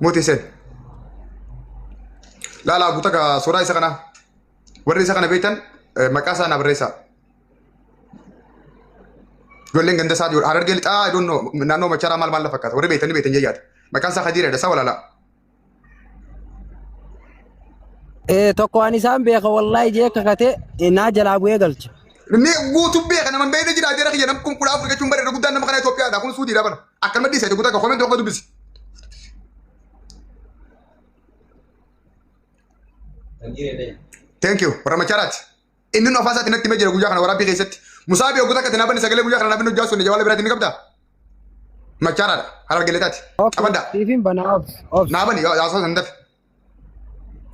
موتي سن لا بوتك سوراي سكنا وري سكنا بيتن مكاسا نبريسا جولين عند ساد يور أرجع لي I don't know نانو مشارا مال لفكات وري بيتن جيات مكاسا خدير ده سوى لا توكو أني سام بيك والله جيك كته ناجل أبوي قلت ni gutu be kana man bayna jira dere khiya nam kum kula afrika chum bare gudan nam kana ethiopia da kun sudi da bana akal ma disa guta ko comment ko du bis thank you rama charat innu no fasati nakti me jere guja kana wara bi khisat musabi guta ka tanabani sagale guja kana nabinu jasu ne jawala birati ni kabda ma charat halar geletat abada كيفين بنا أوف nabani ya aso sandaf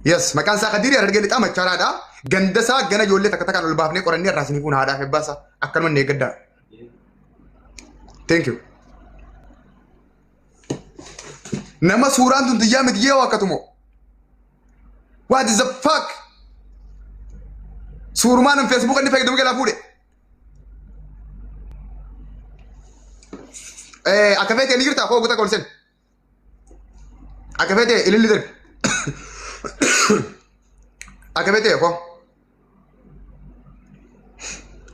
yes makan sa khadiri halar geleta ma charada gandasa gana jolle takataka lol bafne qorani rasni kun hada hebasa akal man ne gadda thank you nama suran tun tijamit yewa katumo what is the fuck surman on facebook ni fayda mugala fude akafete ni girta ko guta kolsen akafete ilili der akafete ko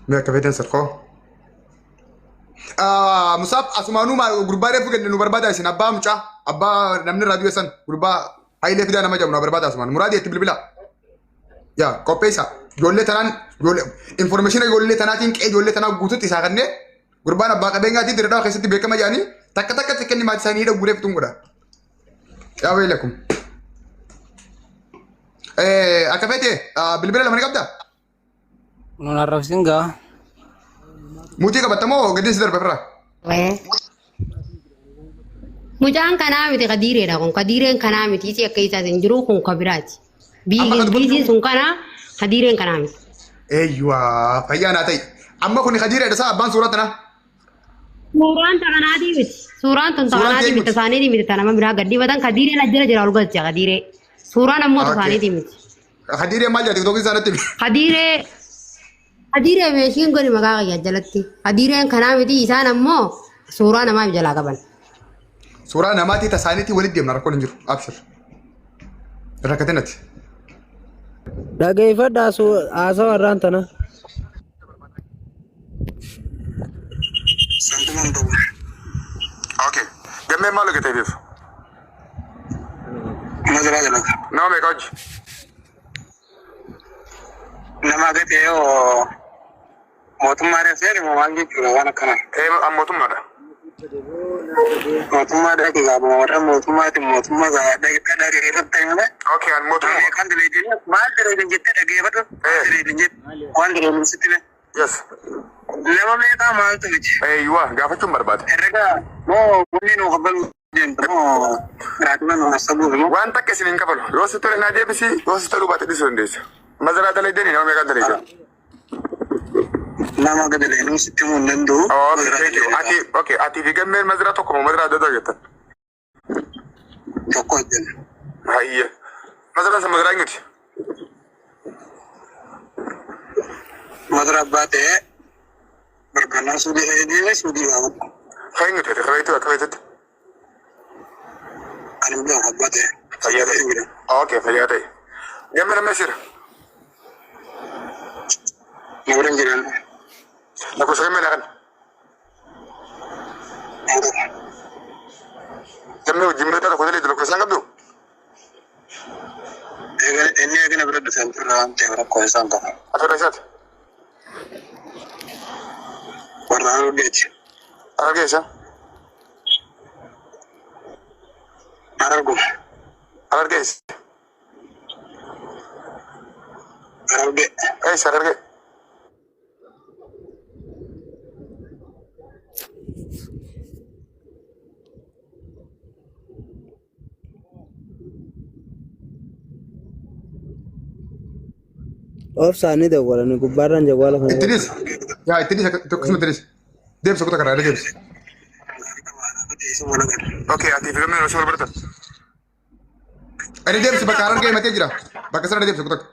me akafete sarko musab asmanu ma gurbare fugen nu barbada sin abba mucha abba namni radio san gurba hayle fida nama jamna barbada asman muradi etbilbila ya kopesa jolle tanan jolle information jolle tanatin ke jolle tanan gutut isaganne gurban abba qabenga ti dirda khasati bekama jani takka tikni ma sani da gure fitunguda ya waylakum akafete bilbila lamani kabda نعرف سينغا muti ka batamo gadis dar befra Mujaan kanaa miti kadireedha kun kadireen kanaa miti isi akka isaatiin jiru kun kabiraati. Biizi sun kana kadireen kanaa miti. ايوه فيانا تي اما كوني خديره ده صاحب بان صورتنا Suuraan takanaati miti. Suuraan tun takanaati miti tasaaniiti miti tanama biraa gaddi badan kadireen ajjala jira olgalcha kadiree. Suuraan ammoo tasaaniiti miti. خديره ما جاتك دوغي زانت Kadiree meeshiin goni maqaa qayyaa jalatti. Kadireen kanaa miti isaan ammoo suuraa namaa jalaa qaban. صوره نماتي تسانيتي ولد يمنا ركون نجر ابشر ركتنت دقيفة داسو آسا ورانتنا اوكي جمع مالك تيبيف مزرعة لك نعم يا كوج لما قلت يو موتم ماري سيري موانجي كلا وانا كمان ايه اموتم ماذا موتم ماري كي غابو مورا موتم ماري داي كداري ربطة يمنا اوكي اموتم كان دلي جينا ما دلي جيت دقي بطل ما دلي جيت وان دلي من ستنا يس لما ميتا مال تلج ايوه قافتم برباد الرجا مو بني نو قبل جنت مو راتنا نو نسبو مو وانت كسين قبل روستر نادي بسي روستر بات دي سنديس مزرعه دلي نعم يا دلي لما قد دلي نو ستمو نندو اوكي اتي في جمع مزرعه كم مزرعه دجت تقوى جن هي مزرعه مزرعه مزرعة باتة بركنا سودي هيدي سودي غابو خاين خريتو اكريتت أنا بلو حباتة فياتي اوكي فياتي جمع مسير يورن جيران نكو سكمل لكن جمع جملة تاخذ لي دلوقتي سانغدو ini agak berada di sentraan teori kuasa tak. atau resat Warna gauge. oke sa Argo. guys Argo. sararge أوف ساني ده ولا نكبرنا جواله خير اتريس يا اتريس تقسم اتريس ديب سكوت كرا ديبس اوكي اتي في من وشو برتا انا ديبس بكارن كي متى جرا بكسر ديبس سكوت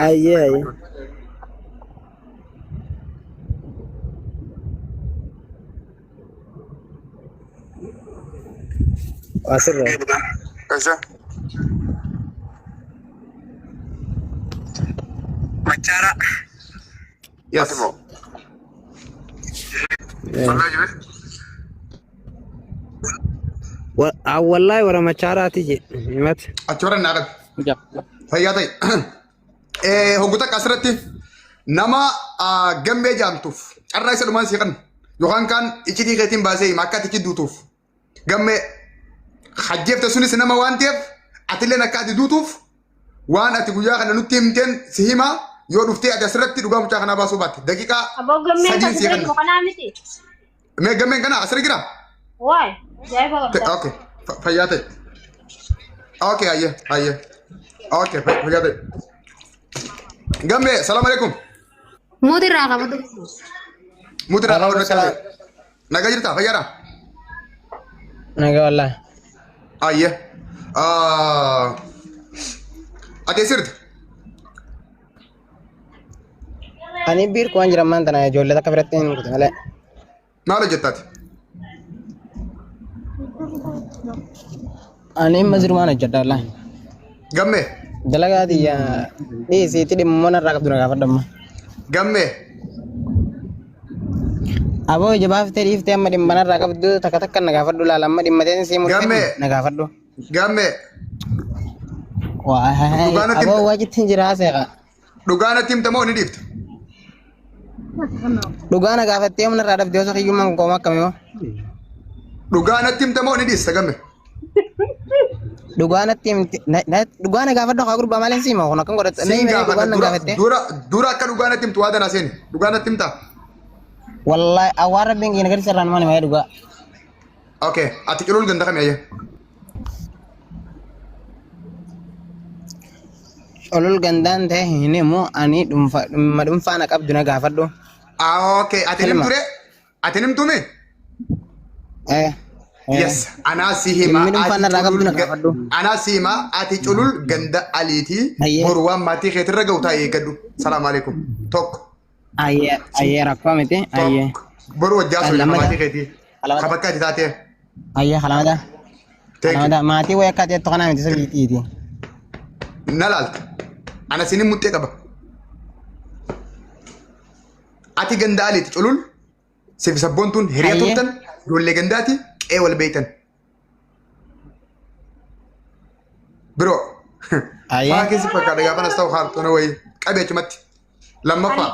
أيه Asirra. Kasha. Machara. Yes. Atimo. Wallahi jibe. Wallahi wara machaaraati je. Himat. Achora naadab. Jab. Fayyaa ta'e. Hogguta asirratti nama gammee jaamtuuf carraa isa dhumaan siiqan yookaan kaan iccitii keetiin baasee akka ati duutuuf gammee hajjeefte sunis nama waan ta'eef atilleen akka ati duutuuf waan ati guyyaa kana nutti himteen si hima yoo dhuftee ati asirratti dhugaa mucaa kanaa baasuu baatte daqiiqaa sadiin siiqan. Mee gammeen kana asirra jira? Waay, jaayiba qabda. Okay, fayyaa ta'e. Okay, hayyee. Okay, fayyaa ta'e. Gammee, salaam alaikum. Muuti irraa qabatu. Muuti irraa qabatu. Nagaa jirtaa? Fayyaadhaa? Nagaa wallahi. Hayyee. Ati eessirta? Ani biir kuwan jiran maanta na ijoollee takka biratti hin kutu malee. Maal hojjettaati? Ani mazrumaan hojjedha wallahi. Gammee. Dalagaa tiyya dhiisiitti dhimmoon irraa qabdu na gaafadhamma. Gammee. Aboo jabaaftee dhiiftee amma dhimmana irraa qabdu takka takka na gaafadhu laala amma dhimmateen sii murtee na gaafadhu. Gammee. Aboo waajitti hin jira seeqa. Dhugaa natti himta moo ni dhiifta? Dhugaa na gaafattee humna irraa dhabdee osoo hiyyummaan qooma akkami moo? Dhugaa natti himta moo ni dhiista gammee? Dhugaa na gaafadhu haa gurbaa malee siima kun akkan godhatu. Siin gaafadha dura akka dhugaa natti himtu waa danaa seeni dhugaa natti himta? Wallahi awwaara bengi nagari sarraan maani waa'ee dhugaa. Okay, ati culul ganda kami aja? Culul gandaan ta'e hin himu ani dhuunfaa na qabdu na gaafadhu. Okay, ati nimture? Ati nimtume? Yes, anasihima ati culul ganda aliti boruwan mati khetirra gauta eegadu. Salam alaikum. Tok. Ayye rakkoo miti. Ayye. Boru wajjaa sun mati kheti. Kabakka ati taate. Ayye halamada. Halamada maatii wayii akka ta'e tokko naa miti sirriitti. Nalaalta. Ana sinin muttee qaba. Ati ganda aliti culul sifi sabboontuun hiriya turtan ijoollee gandaati. Wal beektan. Bro. Maa keessi fakkaata gaafa nas ta'u haartoona wayii qabee achumatti. Lammaffaa.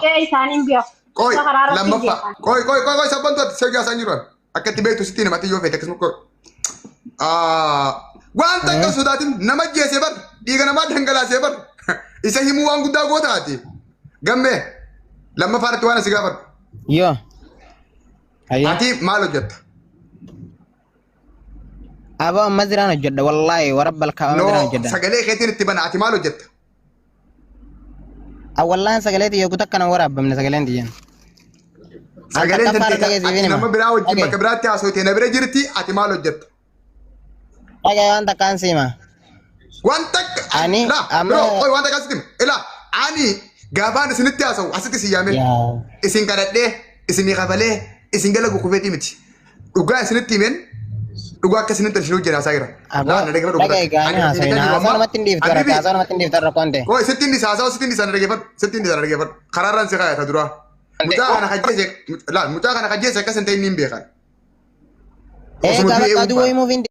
Qoy lammaffaa. Qoy sabbantu ati sirgaa isaan jiran. Akka itti beektu sitti namatti yoo feete akkasuma qoy. Waan takka sodaatiin nama jeesee bar dhiiga namaa dhangalaasee bar isa himuu waan guddaa gootaati. Gammee lammaffaatti waan asi gaafadhu. Yoo. Ati maal hojjetta? Abaa amma jiraan hojjedha wallaahi warabbal kaa'ama jiraan hojjedha. Sagalee keetiin itti bana ati maal hojjetta? Wallaan sagalee tiyya kutaa kana waraabamne sagaleen tiyyan. Sagaleen tiyya nama biraa wajjin bakka biraatti haasawitee na bira jirti ati maal hojjetta? Dhagaa waan takkaan siima. Waan takka ani amma waan takka sitti ila ani gaafaan isinitti haasawu asitti si yaame isin kadhadhee isinii kafalee isin gala gukufeetii miti. Dhugaa isinitti himeen dhugaa akka isinitti hojii hojjetaa jira. Dhagaa egaa haasawaa namatti hin dhiiftu harka haasawaa namatti hin dhiiftu harka koonte. Koo sitti hin haasawaa sitti hin sana dhageeffadhu sitti hin sana dhageeffadhu karaarraan si kaayata duraa. Mucaa kana kajjeese akkas hin ta'in ni hin beekan. Gaafa aduu wayii muufiin